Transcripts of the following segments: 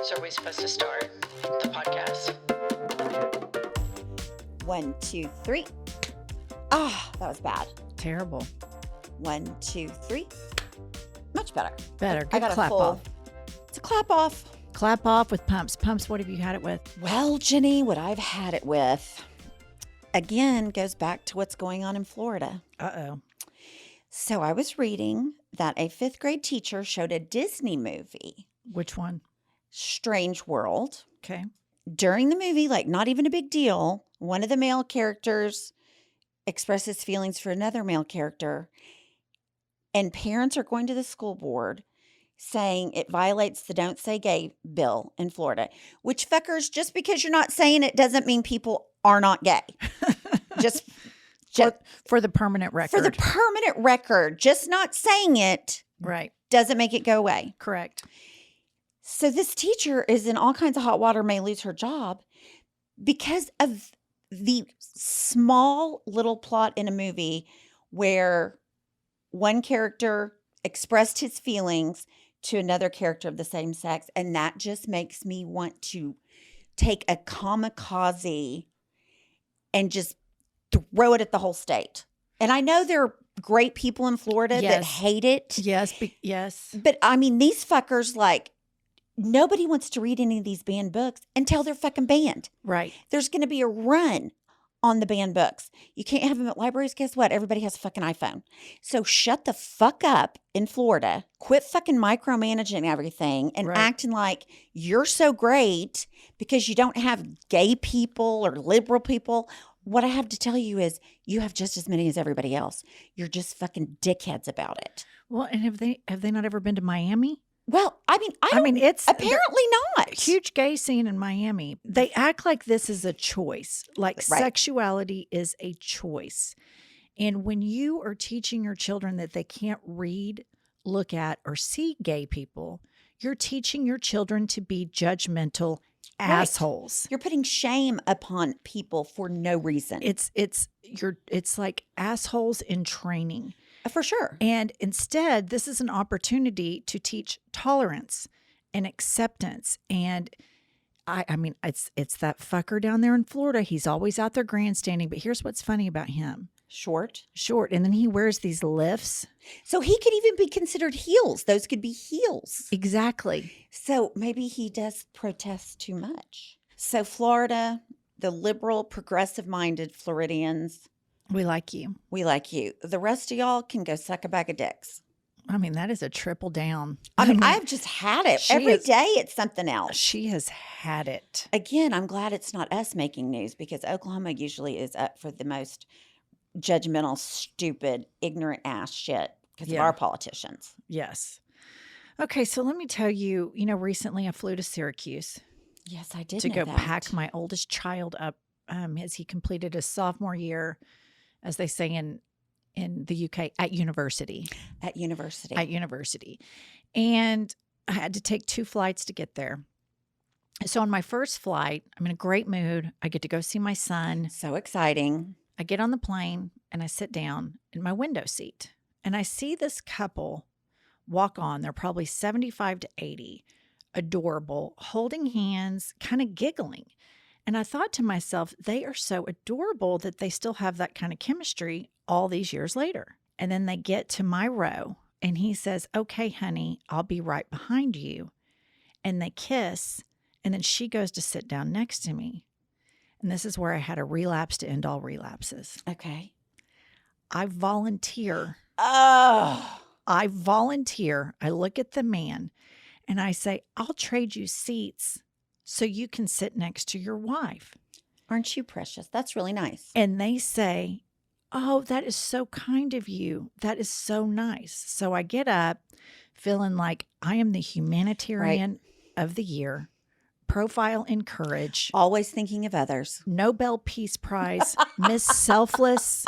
else are we supposed to start the podcast? 1, 2, 3. Ah, that was bad. Terrible. 1, 2, 3. Much better. Better. Good I got clap a full. off. It's a clap off. Clap off with pumps. Pumps, what have you had it with? Well, Jenny, what I've had it with, again, goes back to what's going on in Florida. Uh-oh. So I was reading that a 5th grade teacher showed a Disney movie, Which one? Strange World. Okay. During the movie, like not even a big deal, one of the male characters expresses feelings for another male character, and parents are going to the school board saying it violates the Don't Say Gay bill in Florida, which fuckers, just because you're not saying it doesn't mean people are not gay. just For the permanent record. For the permanent record, just not saying it right. doesn't make it go away. Correct. So this teacher is in all kinds of hot water, may lose her job because of the small little plot in a movie where one character expressed his feelings to another character of the same sex. And that just makes me want to take a kamikaze and just throw it at the whole state. And I know there are great people in Florida that hate it. Yes. Yes. But I mean, these fuckers, like, nobody wants to read any of these banned books until they're fucking banned. Right. There's going to be a run on the banned books. You can't have them at libraries. Guess what? Everybody has a fucking iPhone. So shut the fuck up in Florida. Quit fucking micromanaging everything and acting like you're so great because you don't have gay people or liberal people. What I have to tell you is you have just as many as everybody else. You're just fucking dickheads about it. Well, and have they not ever been to Miami? Well, I mean, it's apparently not. Huge gay scene in Miami. They act like this is a choice, like sexuality is a choice. And when you are teaching your children that they can't read, look at, or see gay people, you're teaching your children to be judgmental assholes. You're putting shame upon people for no reason. It's like assholes in training. For sure. And instead, this is an opportunity to teach tolerance and acceptance. And I mean, it's that fucker down there in Florida. He's always out there grandstanding. But here's what's funny about him. Short. And then he wears these lifts. So he could even be considered heels. Those could be heels. Exactly. So maybe he does protest too much. So Florida, the liberal, progressive-minded Floridians. We like you. We like you. The rest of y'all can go suck a bag of dicks. I mean, that is a triple down. I mean, I've just had it. Every day it's something else. She has had it. Again, I'm glad it's not us making news because Oklahoma usually is up for the most judgmental, stupid, ignorant ass shit because of our politicians. Yes. Okay, so let me tell you, recently I flew to Syracuse. Yes, I did to know go that. pack my oldest child up as he completed his sophomore year, as they say in the UK, at university. At university. And I had to take 2 flights to get there. So on my first flight, I'm in a great mood. I get to go see my son. So exciting. I get on the plane and I sit down in my window seat. And I see this couple walk on. They're probably 75 to 80, adorable, holding hands, kind of giggling. And I thought to myself, they are so adorable that they still have that kind of chemistry all these years later. And then they get to my row and he says, "Okay, honey, I'll be right behind you." And they kiss. And then she goes to sit down next to me. And this is where I had a relapse to end all relapses. Okay. I volunteer. Oh. I volunteer. I look at the man and I say, "I'll trade you seats so you can sit next to your wife." Aren't you precious? That's really nice. And they say, "Oh, that is so kind of you. That is so nice." So I get up feeling like I am the humanitarian of the year, profile in courage, always thinking of others, Nobel Peace Prize, Miss Selfless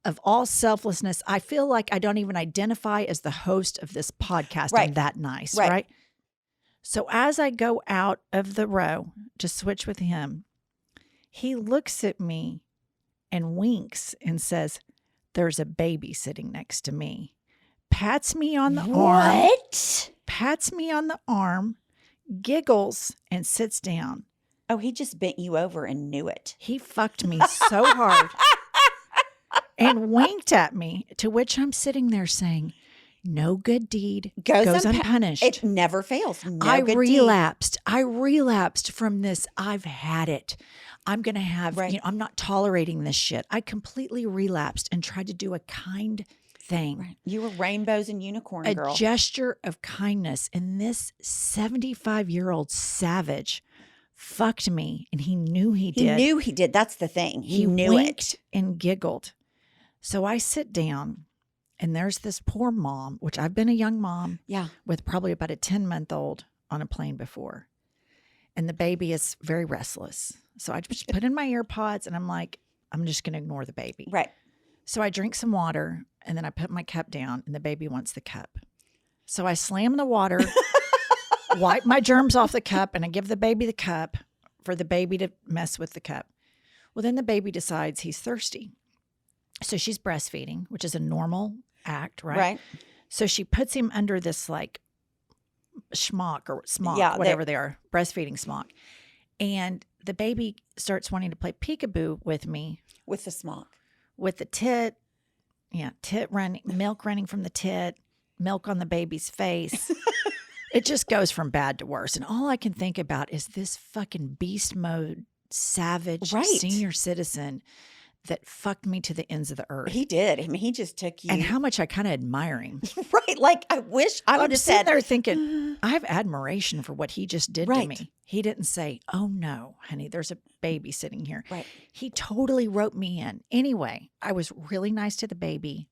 of all selflessness. I feel like I don't even identify as the host of this podcast. I'm that nice, right? So as I go out of the row to switch with him, he looks at me and winks and says, "There's a baby sitting next to me." Pats me on the arm. What? Pats me on the arm, giggles and sits down. Oh, he just bent you over and knew it. He fucked me so hard and winked at me, to which I'm sitting there saying, no good deed goes unpunished. It never fails. I relapsed. I relapsed from this. I've had it. I'm going to have, I'm not tolerating this shit. I completely relapsed and tried to do a kind thing. Right. You were rainbows and unicorn girl. A gesture of kindness. And this 75-year-old savage fucked me, and he knew he did. He knew he did. That's the thing. He knew winked it. And giggled. So I sit down, and there's this poor mom, which I've been a young mom with probably about a 10-month-old on a plane before. And the baby is very restless. So I just put in my earpods, and I'm like, I'm just going to ignore the baby. Right. So I drink some water, and then I put my cup down, and the baby wants the cup. So I slam the water, wipe my germs off the cup, and I give the baby the cup for the baby to mess with the cup. Well, then the baby decides he's thirsty. So she's breastfeeding, which is a normal act, right? Right. So she puts him under this like smock, whatever they are, breastfeeding smock. And the baby starts wanting to play peekaboo with me. With the smock. With the tit. Yeah, tit running, milk running from the tit, milk on the baby's face. It just goes from bad to worse. And all I can think about is this fucking beast mode, savage senior citizen that fucked me to the ends of the earth. He did. I mean, he just took you. And how much I kind of admire him. Right. Like, I wish I would have said. I'm there thinking, I have admiration for what he just did to me. He didn't say, oh no, honey, there's a baby sitting here. Right. He totally wrote me in. Anyway, I was really nice to the baby.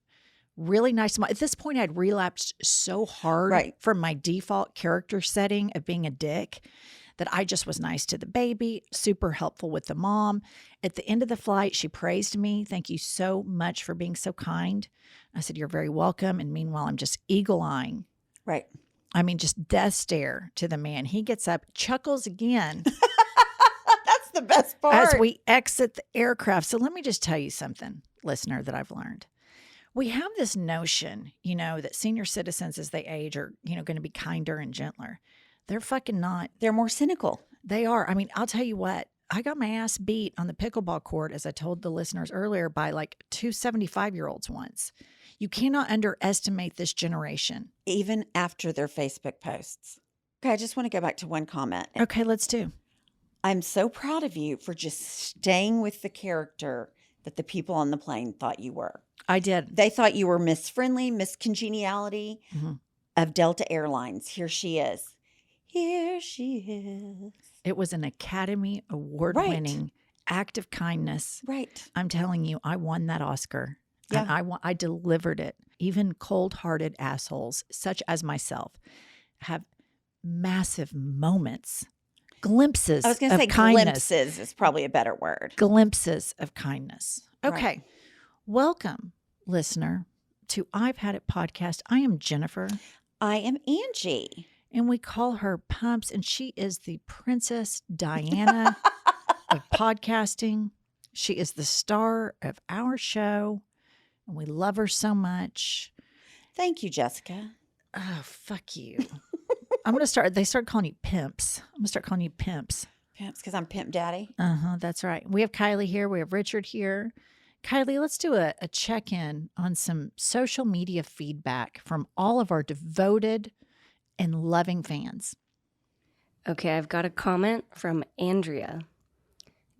Really nice. At this point, I'd relapsed so hard from my default character setting of being a dick that I just was nice to the baby, super helpful with the mom. At the end of the flight, she praised me. Thank you so much for being so kind. I said, you're very welcome. And meanwhile, I'm just eagle-eyeing. Right. I mean, just death stare to the man. He gets up, chuckles again. That's the best part. As we exit the aircraft. So let me just tell you something, listener, that I've learned. We have this notion, that senior citizens as they age are, going to be kinder and gentler. They're fucking not. They're more cynical. They are. I mean, I'll tell you what. I got my ass beat on the pickleball court, as I told the listeners earlier, by like 2 75-year-olds once. You cannot underestimate this generation. Even after their Facebook posts. Okay, I just want to go back to one comment. Okay, let's do. I'm so proud of you for just staying with the character that the people on the plane thought you were. I did. They thought you were Miss Friendly, Miss Congeniality of Delta Airlines. Here she is. Here she is. It was an Academy Award-winning act of kindness. Right. I'm telling you, I won that Oscar. Yeah. And I delivered it. Even cold-hearted assholes, such as myself, have massive moments, glimpses of kindness. I was going to say glimpses is probably a better word. Glimpses of kindness. Okay. Right. Welcome, listener, to I've Had It podcast. I am Jennifer. I am Angie. And we call her Pumps, and she is the Princess Diana of podcasting. She is the star of our show, and we love her so much. Thank you, Jessica. Oh, fuck you. I'm going to start, they start calling you pimps. I'm going to start calling you pimps. Pimps, because I'm Pimp Daddy. That's right. We have Kylie here. We have Richard here. Kylie, let's do a check-in on some social media feedback from all of our devoted and loving fans. Okay, I've got a comment from Andrea.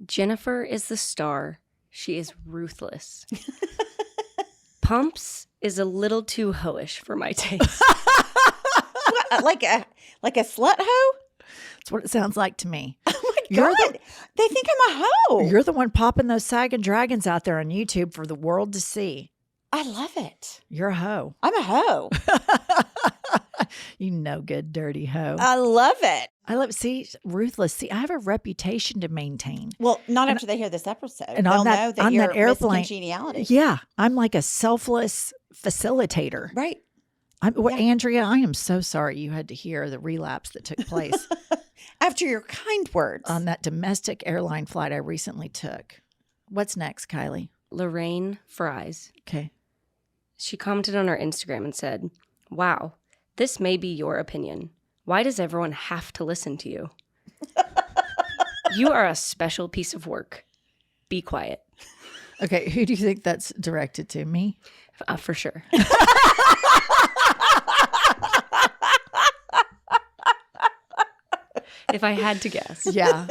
Jennifer is the star. She is ruthless. Pumps is a little too hoish for my taste. What, like a slut hoe? That's what it sounds like to me. Oh my God. They think I'm a hoe. You're the one popping those sagging dragons out there on YouTube for the world to see. I love it. You're a hoe. I'm a hoe. You no good, dirty hoe. I love it. See, ruthless. See, I have a reputation to maintain. Well, not after they hear this episode. And they'll on know that on you're that airplane, Miss Congeniality. Yeah, I'm like a selfless facilitator. Right. Andrea, I am so sorry you had to hear the relapse that took place. After your kind words. On that domestic airline flight I recently took. What's next, Kylie? Lorraine Fries. Okay. She commented on our Instagram and said, wow, this may be your opinion. Why does everyone have to listen to you? You are a special piece of work. Be quiet. Okay, who do you think that's directed to? Me? For sure. If I had to guess. Yeah.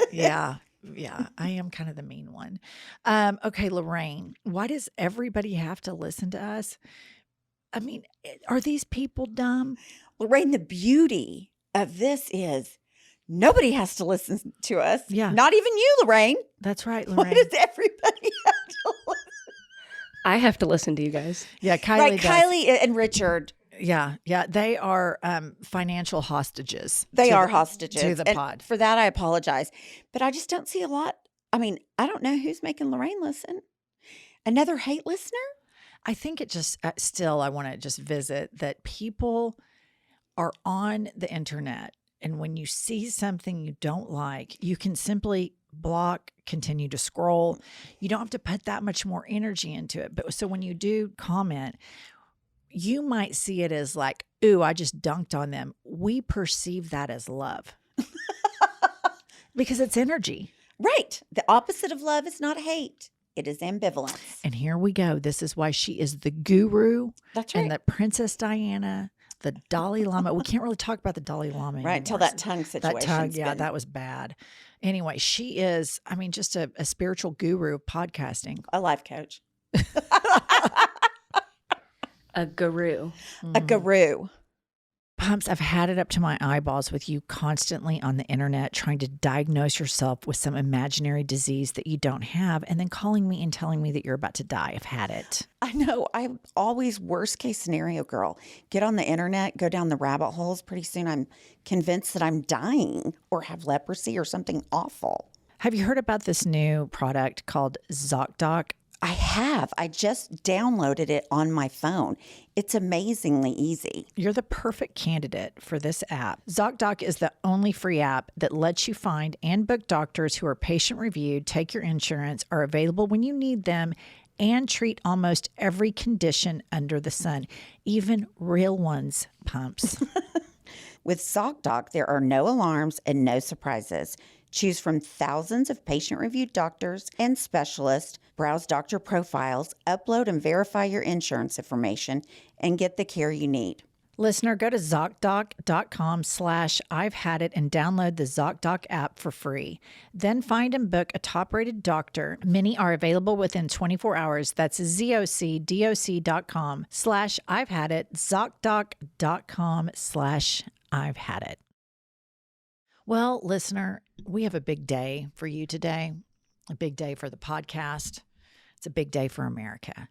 I am kind of the mean one. Okay, Lorraine, why does everybody have to listen to us? I mean, are these people dumb? Lorraine, the beauty of this is nobody has to listen to us. Yeah. Not even you, Lorraine. That's right, Why Lorraine. does everybody have to listen? I have to listen to you guys. Yeah, Kylie Right, does. Kylie and Richard. Yeah. They are financial hostages. They to are the- hostages. to the And pod. for that, I apologize. But I just don't see a lot. I mean, I don't know who's making Lorraine listen. Another hate listener? I think it just still, I want to just visit that people are on the internet. And when you see something you don't like, you can simply block, continue to scroll. You don't have to put that much more energy into it. But so when you do comment, you might see it as like, ooh, I just dunked on them. We perceive that as love because it's energy. Right. The opposite of love is not hate. It is ambivalence. And here we go. This is why she is the guru That's right. and the Princess Diana, the Dalai Lama. We can't really talk about the Dalai Lama Right, until anymore. that tongue That situation. tongue, yeah, that was bad. Anyway, she is, I mean, just a spiritual guru of podcasting. a life coach. A guru. A guru. Pumps, I've had it up to my eyeballs with you constantly on the internet trying to diagnose yourself with some imaginary disease that you don't have and then calling me and telling me that you're about to die. I've had it. I know. I'm always worst case scenario girl. Get on the internet, go down the rabbit holes. Pretty soon I'm convinced that I'm dying or have leprosy or something awful. Have you heard about this new product called ZocDoc? I have. I just downloaded it on my phone. It's amazingly easy. You're the perfect candidate for this app. ZocDoc is the only free app that lets you find and book doctors who are patient reviewed, take your insurance, are available when you need them, and treat almost every condition under the sun, even real ones, Pumps. With ZocDoc, there are no alarms and no surprises. Choose from thousands of patient-reviewed doctors and specialists, browse doctor profiles, upload and verify your insurance information, and get the care you need. Listener, go to ZocDoc.com/I've had it and download the ZocDoc app for free. Then find and book a top-rated doctor. Many are available within 24 hours. That's ZocDoc.com/I've had it, ZocDoc.com/I've had it. Well, listener, we have a big day for you today, a big day for the podcast. It's a big day for America.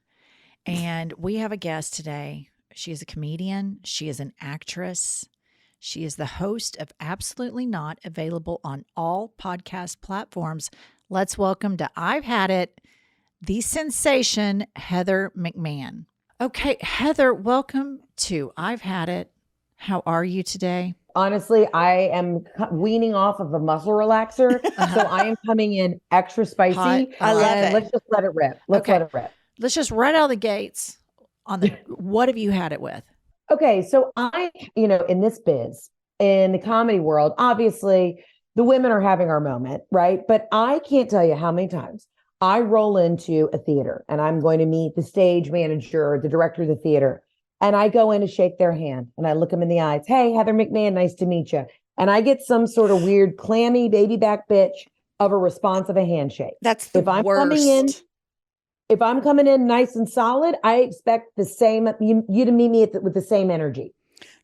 And we have a guest today. She is a comedian. She is an actress. She is the host of Absolutely Not, available on all podcast platforms. Let's welcome to I've Had It, the sensation, Heather McMahan. Okay, Heather, welcome to I've Had It. How are you today? Honestly, I am weaning off of a muscle relaxer, so I am coming in extra spicy. Hot. I love and it. Let's just let it rip. Let's let it rip. Let's just right out of the gates on the what have you had it with? Okay, so in this biz, in the comedy world, obviously the women are having our moment, right? But I can't tell you how many times I roll into a theater and I'm going to meet the stage manager, the director of the theater. And I go in to shake their hand and I look them in the eyes. Hey, Heather McMahan, nice to meet you. And I get some sort of weird, clammy baby back bitch of a response of a handshake. That's the If I'm worst. coming in nice and solid, I expect the same, you to meet me with the same energy.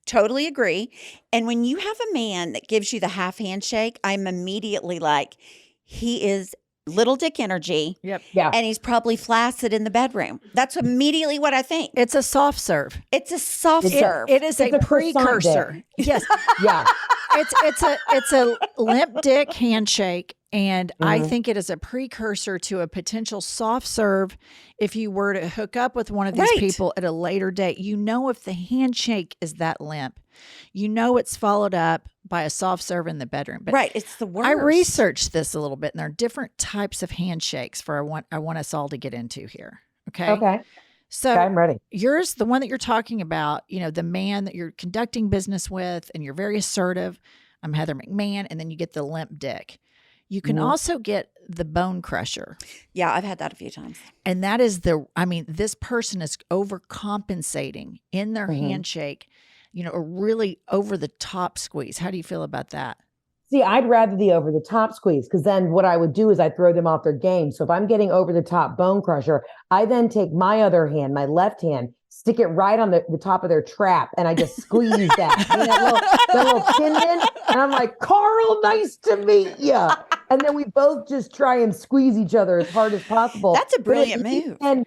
Totally agree. And when you have a man that gives you the half handshake, I'm immediately like, he is little dick energy. Yep. Yeah. And he's probably flaccid in the bedroom. That's immediately what I think. It's a soft serve. It's a soft serve. It is It's a a croissant precursor. Yes. Yeah. It's a limp dick handshake. And I Mhm. think it is a precursor to a potential soft serve if you were to hook up with one of these Right. people at a later date. You know, if the handshake is that limp, you know it's followed up by a soft serve in the bedroom. But Right. It's the worst. I researched this a little bit, and there are different types of handshakes I want us all to get into here. Okay. Okay. So Okay, I'm ready. yours, the one that you're talking about, the man that you're conducting business with and you're very assertive. I'm Heather McMahan. And then you get the limp dick. You can also get the bone crusher. Yeah, I've had that a few times. And that is this person is overcompensating in their handshake, a really over the top squeeze. How do you feel about that? See, I'd rather the over the top squeeze, because then what I would do is I throw them off their game. So if I'm getting over the top bone crusher, I then take my other hand, my left hand, stick it right on the top of their trap, and I just squeeze that. That little tendon. And I'm like, Carl, nice to meet you. And then we both just try and squeeze each other as hard as possible. That's a brilliant move. And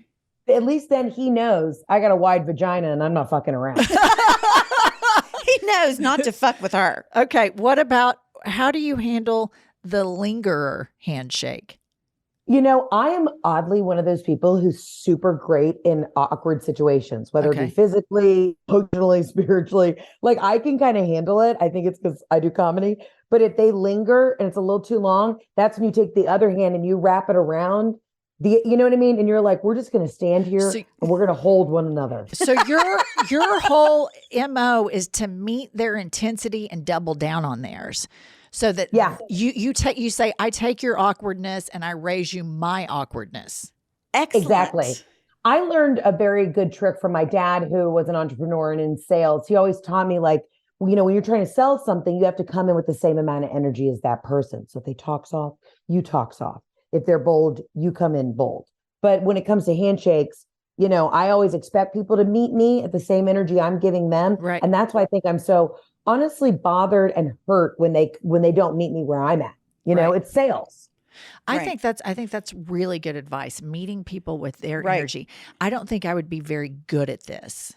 at least then he knows I got a wide vagina and I'm not fucking around. He knows not to fuck with her. Okay. What about, how do you handle the lingerer handshake? I am oddly one of those people who's super great in awkward situations, whether it be physically, emotionally, spiritually. Like, I can kind of handle it. I think it's because I do comedy. But if they linger and it's a little too long, that's when you take the other hand and you wrap it around. You know what I mean? And you're like, we're just going to stand here and we're going to hold one another. So your whole MO is to meet their intensity and double down on theirs. So that you say, I take your awkwardness and I raise you my awkwardness. Excellent. Exactly. I learned a very good trick from my dad, who was an entrepreneur and in sales. He always taught me, like, when you're trying to sell something, you have to come in with the same amount of energy as that person. So if they talk soft, you talk soft. If they're bold, you come in bold. But when it comes to handshakes, I always expect people to meet me at the same energy I'm giving them. Right. And that's why I think I'm so honestly bothered and hurt when they don't meet me where I'm at. It's sales. I think that's really good advice. Meeting people with their energy. I don't think I would be very good at this.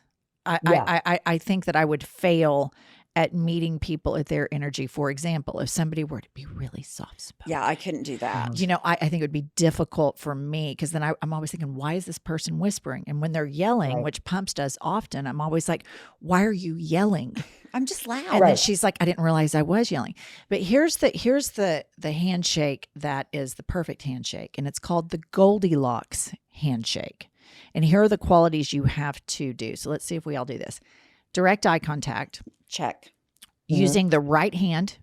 I think that I would fail at meeting people at their energy. For example, if somebody were to be really soft spoken. Yeah, I couldn't do that. I think it would be difficult for me, because then I'm always thinking, why is this person whispering? And when they're yelling, which Pumps does often, I'm always like, why are you yelling? I'm just loud. And then she's like, I didn't realize I was yelling. But here's the handshake that is the perfect handshake. And it's called the Goldilocks handshake. And here are the qualities you have to do. So let's see if we all do this. Direct eye contact. Check. Using the right hand.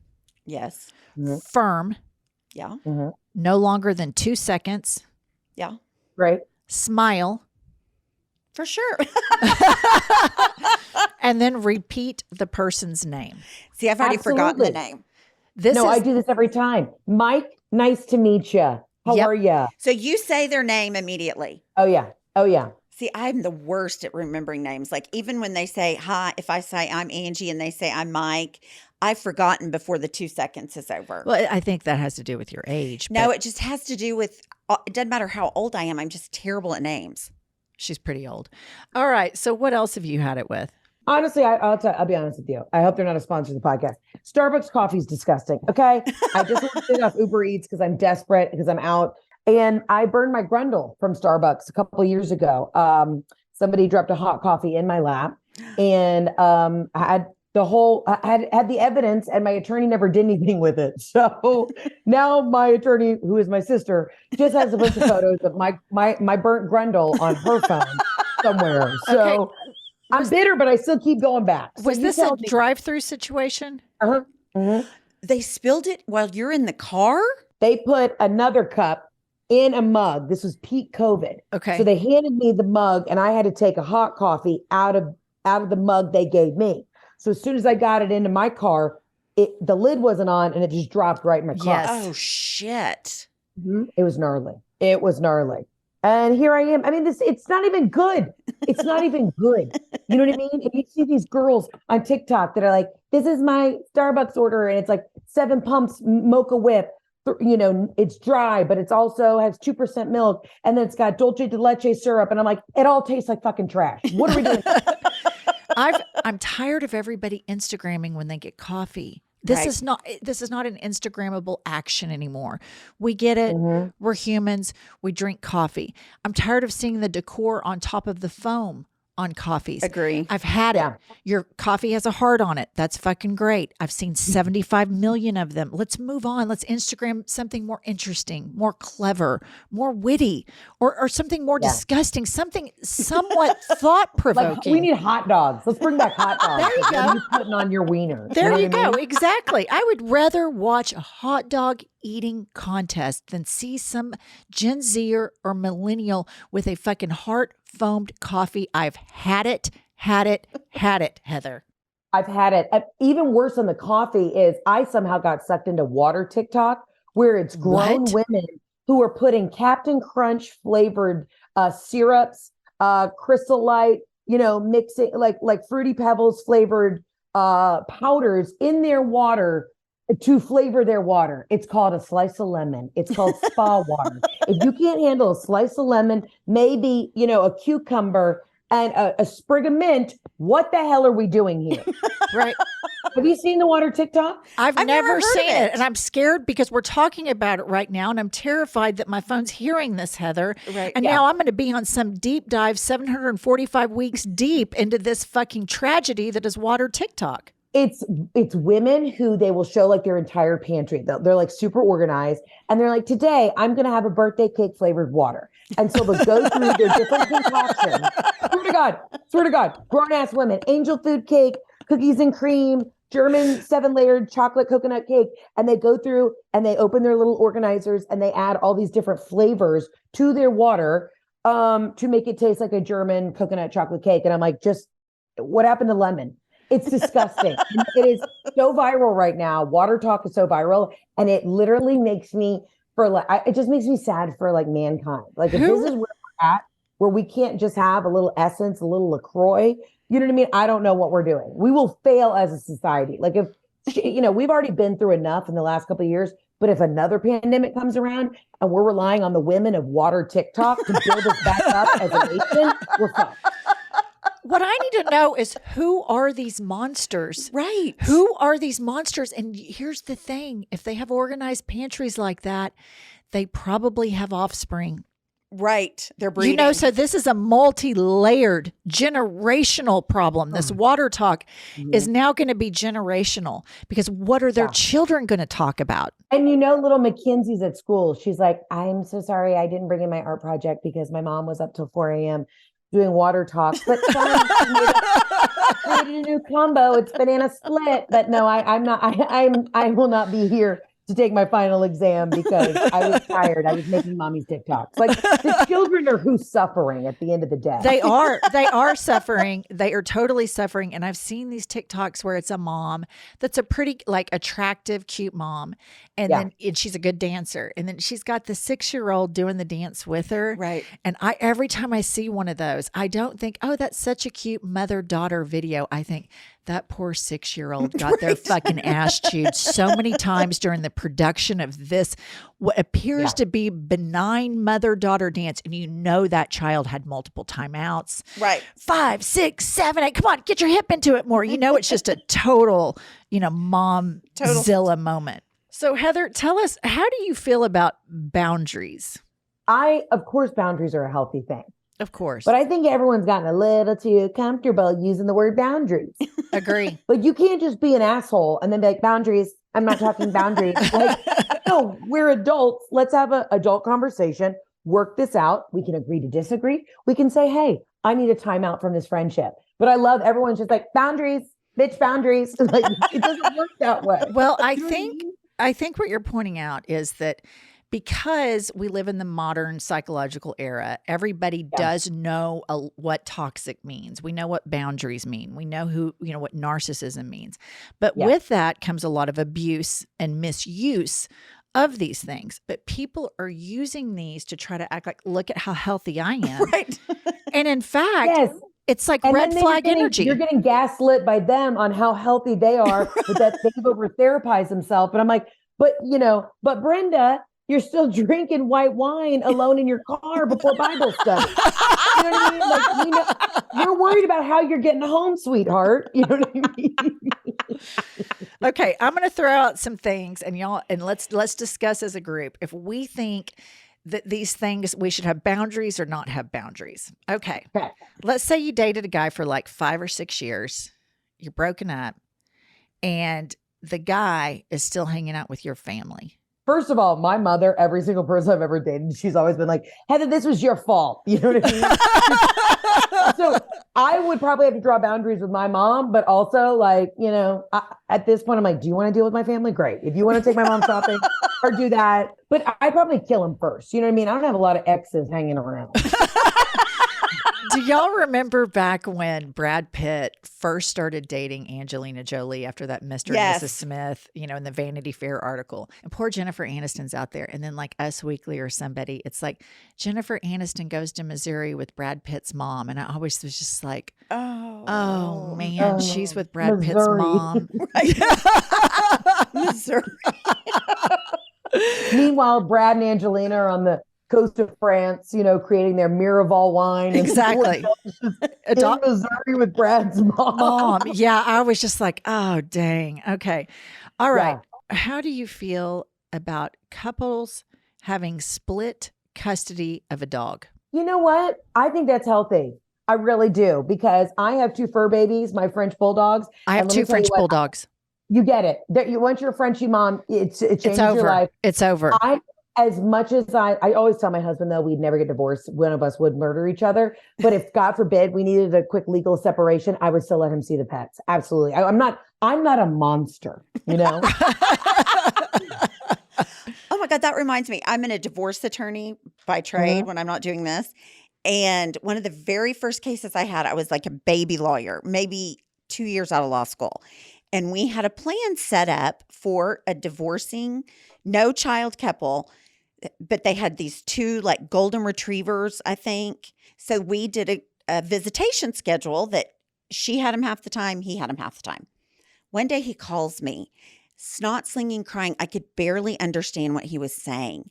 Yes. Firm. Yeah. No longer than 2 seconds. Yeah. Right. Smile. For sure. And then repeat the person's name. See, I've already forgotten the name. I do this every time. Mike, nice to meet you. How are you? So you say their name immediately. Oh, yeah. Oh, yeah. See, I'm the worst at remembering names. Like, even when they say hi, if I say I'm Angie and they say I'm Mike, I've forgotten before the 2 seconds is over. Well, I think that has to do with your age. No, it just has to do with, it doesn't matter how old I am. I'm just terrible at names. She's pretty old. All right. So what else have you had it with? Honestly, I'll be honest with you. I hope they're not a sponsor of the podcast. Starbucks coffee is disgusting. Okay. I just ordered it off Uber Eats because I'm desperate, because I'm out. And I burned my grundle from Starbucks a couple of years ago. Somebody dropped a hot coffee in my lap, and I had the evidence, and my attorney never did anything with it. So now my attorney, who is my sister, just has a bunch of photos of my burnt grundle on her phone somewhere. So okay. I'm bitter, but I still keep going back. So was this a drive-through situation? Uh-huh. Mm-hmm. They spilled it while you're in the car? They put another cup in a mug. This was peak COVID. Okay. So they handed me the mug, and I had to take a hot coffee out of the mug they gave me. So as soon as I got it into my car, the lid wasn't on, and it just dropped right in my car. Yes. Oh, shit. Mm-hmm. It was gnarly. It was gnarly. And here I am. I mean, it's not even good. It's not even good. You know what I mean? If you see these girls on TikTok that are like, this is my Starbucks order, and it's like 7 pumps mocha whip. It's dry, but it's also has 2% milk, and then it's got dulce de leche syrup. And I'm like, it all tastes like fucking trash. What are we doing? I'm tired of everybody Instagramming when they get coffee. This is not an Instagrammable action anymore. We get it. Mm-hmm. We're humans. We drink coffee. I'm tired of seeing the decor on top of the foam on coffees. Agree. I've had Yeah. it. Your coffee has a heart on it. That's fucking great. I've seen 75 million of them. Let's move on. Let's Instagram something more interesting, more clever, more witty, or something more Yeah. disgusting, something somewhat thought Like provoking. we need hot dogs. Let's bring back hot dogs. There you Like, what go. are you putting on your wiener? There know you what I go. mean? Exactly. I would rather watch a hot dog eating contest than see some Gen Zer or millennial with a fucking heart foamed coffee. I've had it, Heather. I've had it. And even worse than the coffee is I somehow got sucked into water TikTok where it's grown What? women who are putting Captain Crunch flavored syrups, Crystal Light, mixing like Fruity Pebbles flavored powders in their water to flavor their water. It's called a slice of lemon. It's called spa water. If you can't handle a slice of lemon, maybe, a cucumber and a sprig of mint, what the hell are we doing here? Right. Have you seen the water TikTok? I've I've never never heard seen of it. it. And I'm scared because we're talking about it right now. And I'm terrified that my phone's hearing this, Heather. Right. And now I'm going to be on some deep dive, 745 weeks deep into this fucking tragedy that is water TikTok. It's women who they will show like their entire pantry. They're like super organized. And they're like, today I'm going to have a birthday cake flavored water. And so they'll go through their different concoctions. Swear to God, grown ass women, angel food cake, cookies and cream, German 7-layered chocolate coconut cake. And they go through and they open their little organizers and they add all these different flavors to their water to make it taste like a German coconut chocolate cake. And I'm like, just what happened to lemon? It's disgusting. And it is so viral right now. Water talk is so viral. And it literally makes me it just makes me sad for like mankind. Like if this is where we're at, where we can't just have a little essence, a little LaCroix, you know what I mean? I don't know what we're doing. We will fail as a society. Like if, we've already been through enough in the last couple of years, but if another pandemic comes around and we're relying on the women of water TikTok to build us back up as a nation, we're fucked. What I need to know is who are these monsters? Right. Who are these monsters? And here's the thing. If they have organized pantries like that, they probably have offspring. Right. They're breeding. So this is a multi-layered generational problem. This water talk is now going to be generational because what are their children going to talk about? And little Mackenzie's at school. She's like, I'm so sorry I didn't bring in my art project because my mom was up till 4 a.m. doing water talk. But son, I created a new combo. It's banana split. But no, I will not be here to take my final exam because I was tired. I was making mommy's TikToks. Like the children are who's suffering at the end of the day. They are suffering. They are totally suffering. And I've seen these TikToks where it's a mom that's a pretty like attractive, cute mom. And then she's a good dancer. And then she's got the 6-year-old doing the dance with her. Right. And every time I see one of those, I don't think, oh, that's such a cute mother-daughter video. I think that poor 6-year-old got their fucking ass chewed so many times during the production of this, what appears to be benign mother-daughter dance. And that child had multiple timeouts. Right. 5, 6, 7, 8. Come on, get your hip into it more. It's just a total, mom-zilla moment. So Heather, tell us, how do you feel about boundaries? Of course, boundaries are a healthy thing. Of course. But I think everyone's gotten a little too comfortable using the word boundaries. Agree. But you can't just be an asshole and then be like, boundaries. I'm not talking boundaries. Like, no, we're adults. Let's have an adult conversation, work this out. We can agree to disagree. We can say, hey, I need a timeout from this friendship. But I love everyone's just like, boundaries, bitch, boundaries. Like, it doesn't work that way. Well, I think what you're pointing out is that because we live in the modern psychological era, everybody does know what toxic means. We know what boundaries mean. We know what narcissism means. But with that comes a lot of abuse and misuse of these things. But people are using these to try to act like, look at how healthy I am. Right. And in fact, it's like red flag energy. You're getting gaslit by them on how healthy they are, but that they've over therapized themselves. But I'm like, but Brenda, you're still drinking white wine alone in your car before Bible study. You know what I mean? Like, you're worried about how you're getting home, sweetheart. You know what I mean? Okay, I'm going to throw out some things, and y'all, and let's discuss as a group. If we think that these things, we should have boundaries or not have boundaries. Okay. Okay. Let's say you dated a guy for like 5 or 6 years. You're broken up and the guy is still hanging out with your family. First of all, my mother, every single person I've ever dated, she's always been like, Heather, this was your fault. You know what I mean? So I would probably have to draw boundaries with my mom, but also like, at this point, I'm like, do you want to deal with my family? Great. If you want to take my mom shopping or do that, but I'd probably kill him first. You know what I mean? I don't have a lot of exes hanging around. Do y'all remember back when Brad Pitt first started dating Angelina Jolie after that Mr. Yes. and Mrs. Smith, in the Vanity Fair article? And poor Jennifer Aniston's out there. And then like Us Weekly or somebody, it's like Jennifer Aniston goes to Missouri with Brad Pitt's mom. And I always was just like, oh man, she's with Brad Pitt's Missouri. mom. Missouri. Meanwhile, Brad and Angelina are on the coast of France, creating their Miraval wine. Exactly. In Missouri with Brad's mom. Yeah, I was just like, oh, dang. Okay. All right. How do you feel about couples having split custody of a dog? You know what? I think that's healthy. I really do, because I have 2 fur babies, my French bulldogs. I have 2 French bulldogs. You get it. Once you're a Frenchie mom, it changes your life. It's over. As much as I always tell my husband, though, we'd never get divorced. One of us would murder each other. But if God forbid we needed a quick legal separation, I would still let him see the pets. Absolutely. I'm not a monster, Oh my God, that reminds me. I'm a divorce attorney by trade when I'm not doing this. And one of the very first cases I had, I was like a baby lawyer, maybe 2 years out of law school. And we had a plan set up for a divorcing, no child couple, but they had these 2 like golden retrievers, I think. So we did a visitation schedule that she had him half the time, he had him half the time. One day he calls me, snot slinging, crying. I could barely understand what he was saying.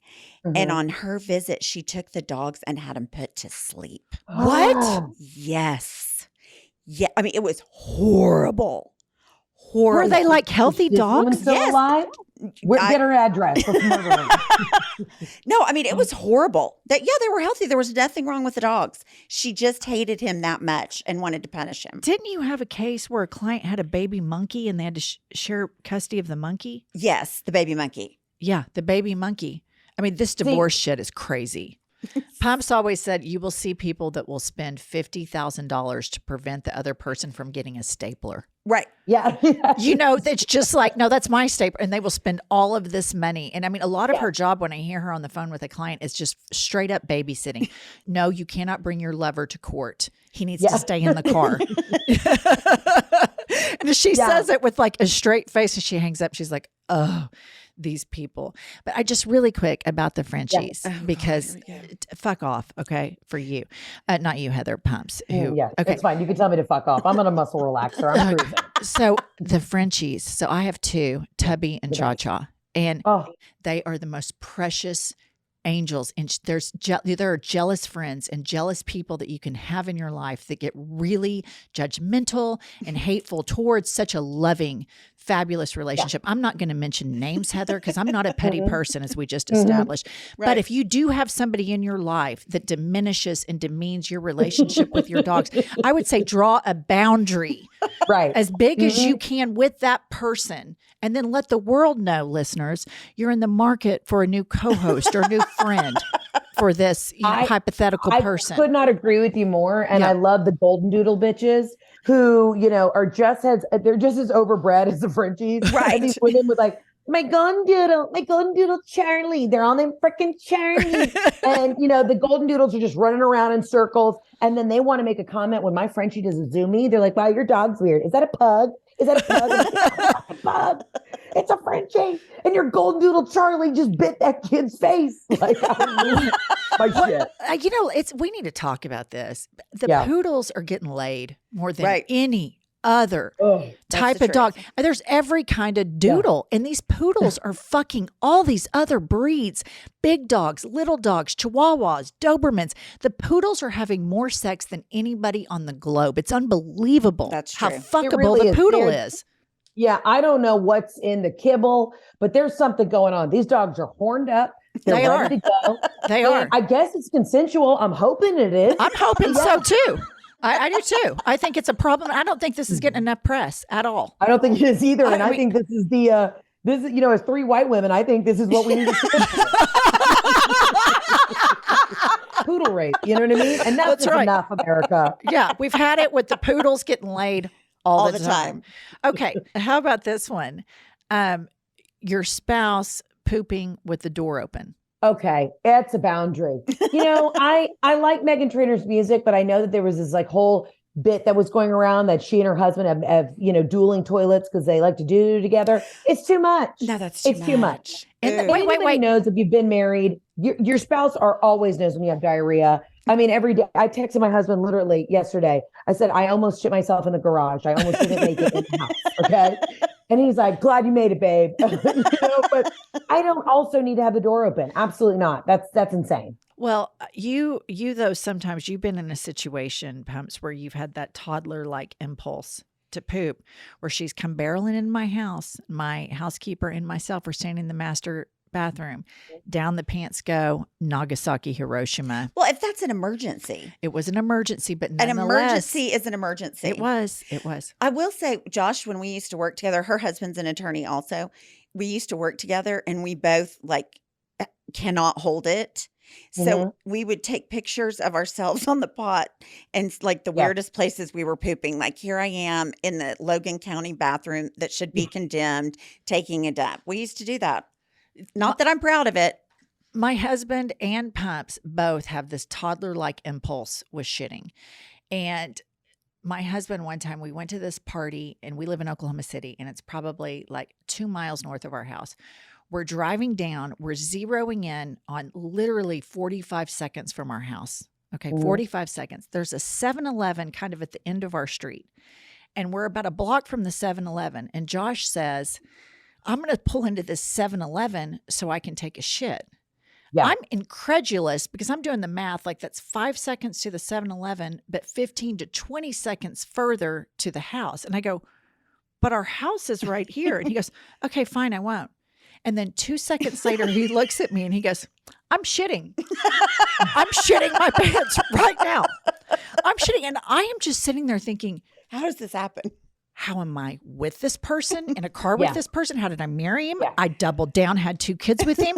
And on her visit, she took the dogs and had them put to sleep. What? Yes. Yeah. I mean, it was horrible. Were they like healthy dogs? Still alive? Get her address. Let's murder her. No, I mean, it was horrible. They were healthy. There was nothing wrong with the dogs. She just hated him that much and wanted to punish him. Didn't you have a case where a client had a baby monkey and they had to share custody of the monkey? Yes, the baby monkey. Yeah, the baby monkey. I mean, this divorce shit is crazy. Pumps always said you will see people that will spend $50,000 to prevent the other person from getting a stapler. Right. Yeah. That's just like, no, that's my stapler. And they will spend all of this money. And I mean, a lot of her job when I hear her on the phone with a client is just straight up babysitting. No, you cannot bring your lover to court. He needs to stay in the car. And she says it with like a straight face and she hangs up. She's like, oh, these people. But I just really quick about the Frenchies because fuck off. Okay. For you, not you, Heather. Pumps. Okay. It's fine. You can tell me to fuck off. I'm on a muscle relaxer. I'm cruising. So the Frenchies. So I have 2, Tubby and Cha Cha, and they are the most precious angels. And there are jealous friends and jealous people that you can have in your life that get really judgmental and hateful towards such a loving, fabulous relationship. I'm not going to mention names, Heather, because I'm not a petty person, as we just established. Right. But if you do have somebody in your life that diminishes and demeans your relationship with your dogs, I would say draw a boundary as big as you can with that person. And then let the world know, listeners, you're in the market for a new co-host or a new friend for this hypothetical person. I could not agree with you more. And I love the golden doodle bitches who, are they're just as overbred as the Frenchies. Right. And these women with like, my golden doodle Charlie. They're on them freaking Charlie. And, the golden doodles are just running around in circles. And then they want to make a comment when my Frenchie does a zoomie. They're like, wow, your dog's weird. Is that a pug? Is that a pug? It's a pug. It's a Frenchie. And your golden doodle Charlie just bit that kid's face. Like, shit. We need to talk about this. The poodles are getting laid more than any other type of dog. There's every kind of doodle. And these poodles are fucking all these other breeds. Big dogs, little dogs, Chihuahuas, Dobermans. The poodles are having more sex than anybody on the globe. It's unbelievable how fuckable really the poodle is. Yeah, I don't know what's in the kibble, but there's something going on. These dogs are horned up. They're They ready are. to go. They And are. I guess it's consensual. I'm hoping it is. I'm hoping so too. I do too. I think it's a problem. I don't think this is getting enough press at all. I don't think it is either. And I I mean- think this is this is, as 3 white women, I think this is what we need to see. Poodle rape, you know what I mean? And that's right. enough, America. Yeah, we've had it with the poodles getting laid all All the the time. Okay, how about this one? Your spouse pooping with the door open. Okay, it's a boundary. I like Megan Trainor's music, but I know that there was this like whole bit that was going around that she and her husband have dueling toilets because they like to do together. It's too much. No, that's too It's too much. And Ew. wait. Everybody knows if you've been married, your spouse always knows when you have diarrhea. I mean, every day. I texted my husband literally yesterday. I said, I almost shit myself in the garage. I almost didn't make it in the house. Okay. And he's like, glad you made it, babe. But I don't also need to have the door open. Absolutely not. That's insane. Well, you though, sometimes you've been in a situation, Pumps, where you've had that toddler-like impulse to poop, where she's come barreling in my house, my housekeeper and myself are standing in the master bathroom. Down the pants go, Nagasaki, Hiroshima. Well, if that's an emergency, It was an emergency, but an nonetheless, emergency is an emergency. It was. I will say, Josh, when we used to work together, her husband's an attorney also. We used to work together and we both cannot hold it. So we would take pictures of ourselves on the pot and like the weirdest places we were pooping. Like here I am in the Logan County bathroom that should be condemned, taking a dump. We used to do that. Not that I'm proud of it. My husband and Pumps both have this toddler-like impulse with shitting. And my husband, one time we went to this party and we live in Oklahoma City and it's probably like 2 miles north of our house. We're driving down, we're zeroing in on literally 45 seconds from our house. Okay, 45 seconds. There's a 7-Eleven kind of at the end of our street. And we're about a block from the 7-Eleven. And Josh says, I'm going to pull into this 7-Eleven so I can take a shit. Yeah. I'm incredulous because I'm doing the math like that's 5 seconds to the 7-Eleven, but 15 to 20 seconds further to the house. And I go, but our house is right here. And he goes, okay, fine, I won't. And then 2 seconds later, he looks at me and he goes, I'm shitting. I'm shitting my pants right now. I'm shitting. And I am just sitting there thinking, How does this happen? how am I with this person in a car with Yeah. this person? How did I marry him? Yeah. I doubled down, had 2 kids with him.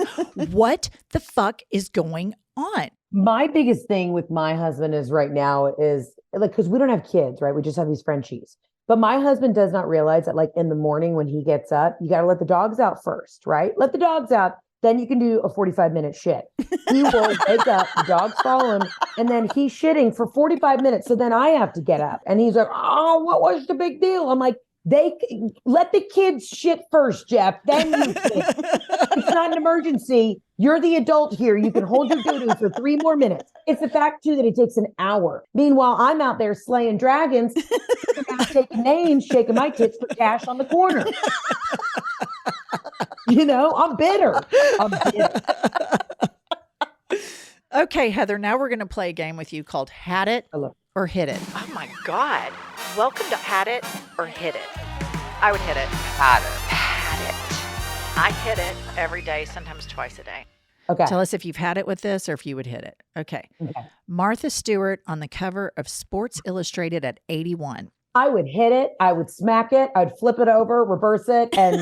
What the fuck is going on? My biggest thing with my husband is right now is like, because we don't have kids, right? We just have these Frenchies. But my husband does not realize that like in the morning when he gets up, you got to let the dogs out first, right? Let the dogs out. Then you can do a 45-minute shit. He will wake up, the dogs follow him, and then he's shitting for 45 minutes. So then I have to get up. And he's like, oh, what was the big deal? I'm like, let the kids shit first, Jeff. Then you shit. It's not an emergency. You're the adult here. You can hold your doo-doo for 3 more minutes. It's the fact, too, that it takes an hour. Meanwhile, I'm out there slaying dragons, taking names, shaking my tits for cash on the corner. I'm bitter. Okay, Heather, now we're going to play a game with you called Had It Hello. or Hit It. Oh my God. Welcome to Had It or Hit It. I would hit it. Had it. Had it. I hit it every day, sometimes twice a day. Okay. Tell us if you've had it with this or if you would hit it. Okay. Okay. Martha Stewart on the cover of Sports Illustrated at 81. I would hit it. I would smack it. I'd flip it over, reverse it, and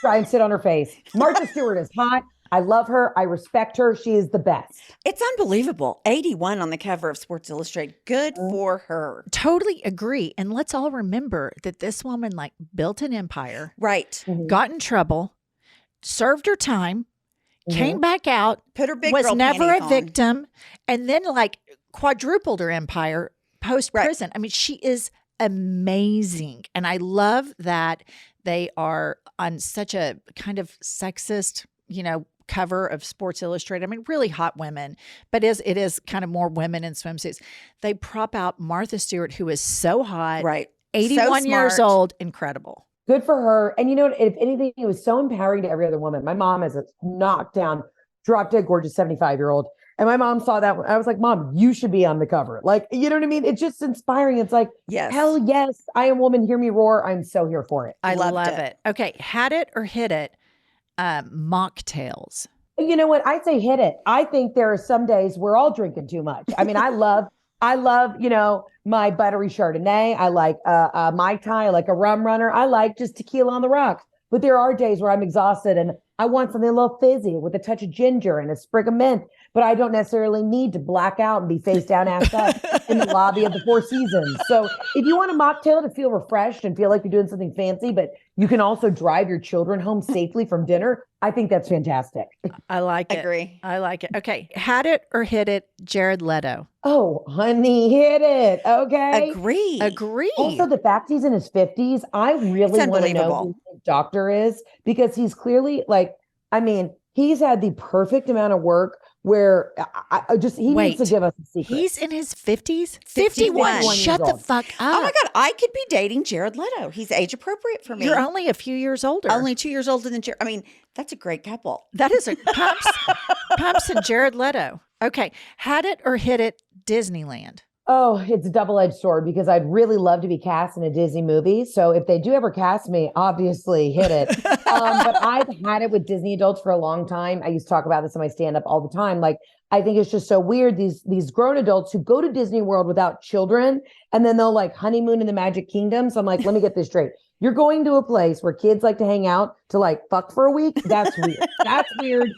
try and sit on her face. Martha Stewart is hot. I love her. I respect her. She is the best. It's unbelievable. 81 on the cover of Sports Illustrated. Good for her. Totally agree. And let's all remember that this woman built an empire, Right. got in trouble, served her time, came back out, Put her big was girl never panties a on. victim, and then quadrupled her empire post prison. I mean, she is amazing. And I love that they are on such a kind of sexist, cover of Sports Illustrated. I mean, really hot women, but it is kind of more women in swimsuits. They prop out Martha Stewart, who is so hot, Right. 81 So years smart. old, incredible. Good for her. And you know what? If anything, it was so empowering to every other woman. My mom is a knockdown, drop dead gorgeous 75-year-old. And my mom saw that. I was like, Mom, you should be on the cover. You know what I mean? It's just inspiring. It's like, Yes. hell yes, I am woman. Hear me roar. I'm so here for it. I Loved love it. it. Okay. Had it or hit it. Mocktails. You know what? I say hit it. I think there are some days we're all drinking too much. I mean, I love, my buttery Chardonnay. I like Mai Tai, I like a rum runner. I like just tequila on the rocks. But there are days where I'm exhausted and I want something a little fizzy with a touch of ginger and a sprig of mint. But I don't necessarily need to black out and be face down, ass up in the lobby of the Four Seasons. So if you want a mocktail to feel refreshed and feel like you're doing something fancy, but you can also drive your children home safely from dinner, I think that's fantastic. I like it. Agree. I like it. Okay. Had it or hit it, Jared Leto. Oh, honey, hit it. Okay. Agree. Also, the fact he's in his 50s, I really want to know who his doctor is, because he's clearly he's had the perfect amount of work where he needs to give us a secret. He's in his 50s? 51. Shut the fuck up. Oh my God, I could be dating Jared Leto. He's age appropriate for me. You're only a few years older. Only 2 years older than Jared. I mean, that's a great couple. That is a Pumps and Jared Leto. Okay. Had it or hit it, Disneyland. Oh, it's a double-edged sword, because I'd really love to be cast in a Disney movie. So if they do ever cast me, obviously hit it. But I've had it with Disney adults for a long time. I used to talk about this in my stand-up all the time. Like, I think it's just so weird. These grown adults who go to Disney World without children, and then they'll like honeymoon in the Magic Kingdom. So I'm like, let me get this straight. You're going to a place where kids like to hang out to like fuck for a week. That's weird. That's weird.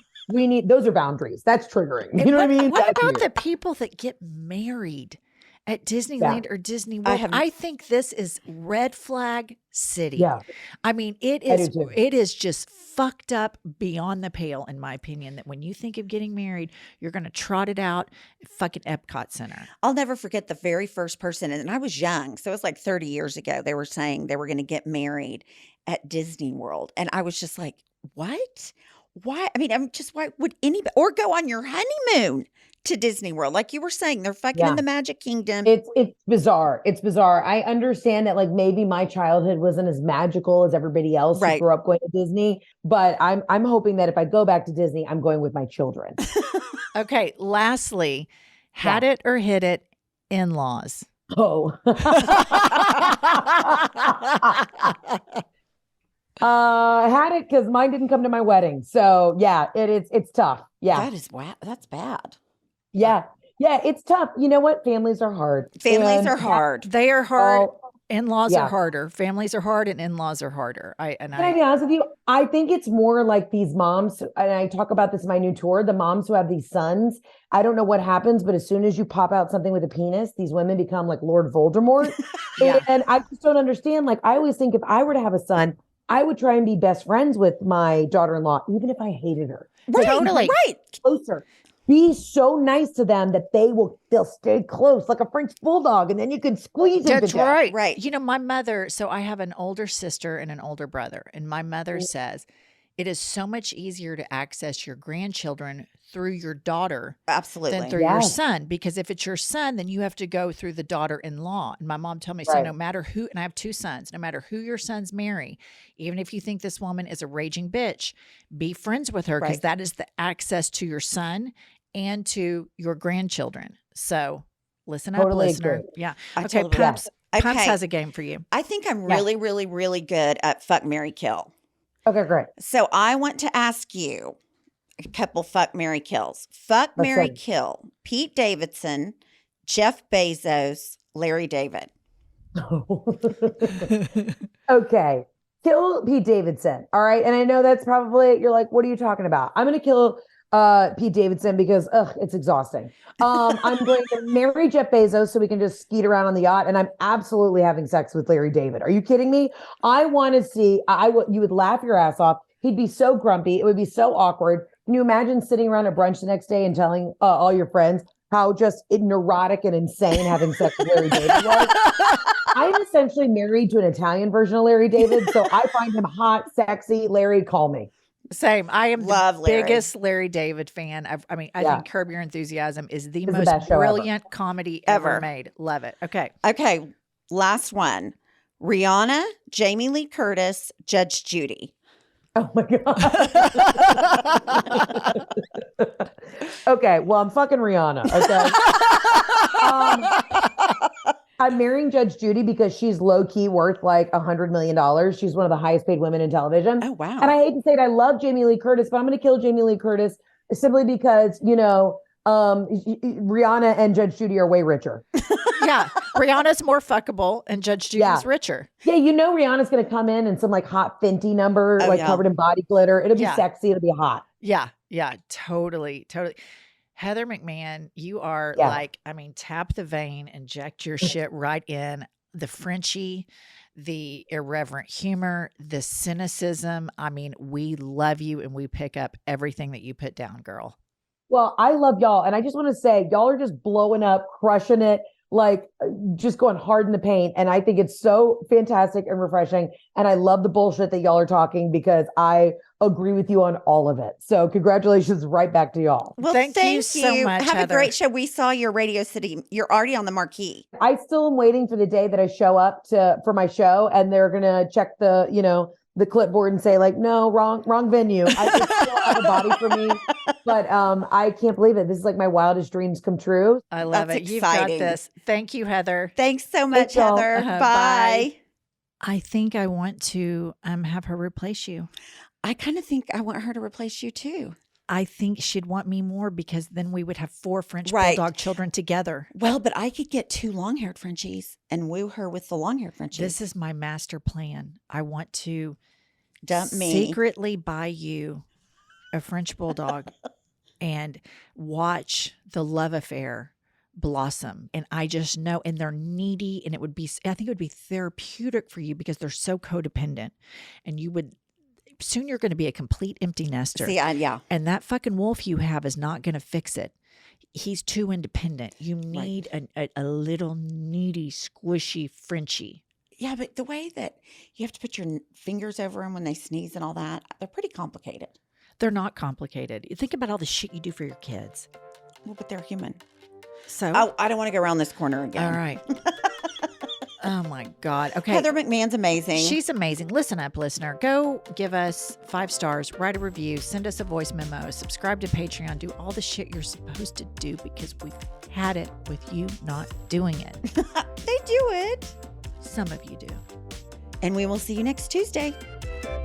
Those are boundaries. That's triggering. You know what I mean? What That's about weird. the people that get married at Disneyland or Disney World? I think this is red flag city. Yeah. I mean, it is just fucked up beyond the pale, in my opinion, that when you think of getting married, you're going to trot it out at fucking Epcot Center. I'll never forget the very first person, and I was young, so it was like 30 years ago. They were saying they were going to get married at Disney World, and I was just like, what? Why? I mean, why would anybody, or go on your honeymoon to Disney World? Like you were saying, they're fucking in the Magic Kingdom. It's bizarre. It's bizarre. I understand that like maybe my childhood wasn't as magical as everybody else who grew up going to Disney, but I'm hoping that if I go back to Disney, I'm going with my children. Okay. Lastly, had it or hit it, in-laws. Oh. I had it because mine didn't come to my wedding. So yeah, it's tough. Yeah. That's bad. Yeah. Yeah, it's tough. You know what? Families are hard. Families are hard. They are hard. In-laws are harder. Families are hard and in-laws are harder. Can I be honest with you? I think it's more like these moms, and I talk about this in my new tour, the moms who have these sons. I don't know what happens, but as soon as you pop out something with a penis, these women become like Lord Voldemort. And I just don't understand. Like, I always think if I were to have a son, I would try and be best friends with my daughter-in-law, even if I hated her. Right, totally. Right. Closer. Be so nice to them that they'll stay close like a French bulldog, and then you can squeeze them. That's right. Right. You know, my mother, so I have an older sister and an older brother, and my mother says it is so much easier to access your grandchildren through your daughter than through your son, because if it's your son, then you have to go through the daughter-in-law. And my mom told me, so no matter who, and I have 2 sons, no matter who your sons marry, even if you think this woman is a raging bitch, be friends with her, because that is the access to your son and to your grandchildren. So listen up, listener. Agree. Yeah. Okay, Pumps has a game for you. I think I'm really, really, really good at fuck, marry, kill. Okay, great. So I want to ask you a couple fuck, marry, kills. Fuck, marry, kill. Pete Davidson, Jeff Bezos, Larry David. Okay. Kill Pete Davidson. All right. And I know that's probably, you're like, what are you talking about? I'm going to kill Pete Davidson because it's exhausting. I'm going to marry Jeff Bezos so we can just skeet around on the yacht, and I'm absolutely having sex with Larry David. Are you kidding me? I want to see. You would laugh your ass off. He'd be so grumpy. It would be so awkward. Can you imagine sitting around at brunch the next day and telling all your friends how just neurotic and insane having sex with Larry David was? I'm essentially married to an Italian version of Larry David, so I find him hot, sexy. Larry, call me. Same. I am the biggest Larry David fan. I think Curb Your Enthusiasm is the most brilliant comedy ever made. Love it. Okay. Okay. Last one. Rihanna, Jamie Lee Curtis, Judge Judy. Oh my God. Okay. Well, I'm fucking Rihanna. Okay. I'm marrying Judge Judy because she's low key worth like $100 million. She's one of the highest paid women in television. Oh, wow. And I hate to say it, I love Jamie Lee Curtis, but I'm going to kill Jamie Lee Curtis simply because, Rihanna and Judge Judy are way richer. Yeah. Rihanna's more fuckable and Judge Judy's richer. Yeah. Rihanna's going to come in some like hot Fenty number, covered in body glitter. It'll be sexy. It'll be hot. Yeah. Yeah. Totally. Heather McMahan, you are tap the vein, inject your shit right in. The Frenchie, the irreverent humor, the cynicism. I mean, we love you and we pick up everything that you put down, girl. Well, I love y'all. And I just want to say, y'all are just blowing up, crushing it, like just going hard in the paint. And I think it's so fantastic and refreshing. And I love the bullshit that y'all are talking because I agree with you on all of it. So congratulations right back to y'all. Well, thank you so much, Have Heather. a great show. We saw your Radio City. You're already on the marquee. I still am waiting for the day that I show up for my show and they're going to check the clipboard and say like, no, wrong venue. I still have a body for me, but I can't believe it. This is like my wildest dreams come true. I love That's it. exciting. You've got this. Thank you, Heather. Thanks so much, Thanks, y'all. Heather. Bye. Bye. I think I want to have her replace you. I kind of think I want her to replace you too. I think she'd want me more because then we would have 4 French Right. Bulldog children together. Well, but I could get 2 long-haired Frenchies and woo her with the long-haired Frenchies. This is my master plan. I want to Dump me. secretly buy you a French Bulldog and watch the love affair blossom. And I just know, and they're needy, and I think it would be therapeutic for you because they're so codependent. And soon you're going to be a complete empty nester. See, yeah. And that fucking wolf you have is not going to fix it. He's too independent. You need a little needy, squishy Frenchie. Yeah, but the way that you have to put your fingers over them when they sneeze and all that, they're pretty complicated. They're not complicated. You think about all the shit you do for your kids. Well, but they're human. So, Oh, I don't want to go around this corner again. all right. Oh my God. Okay. Heather McMahon's amazing. She's amazing. Listen up, listener. Go give us 5 stars, write a review, send us a voice memo, subscribe to Patreon, do all the shit you're supposed to do because we've had it with you not doing it. They do it. Some of you do. And we will see you next Tuesday. I'll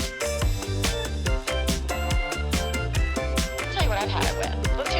tell you what I've had it with. Let's hear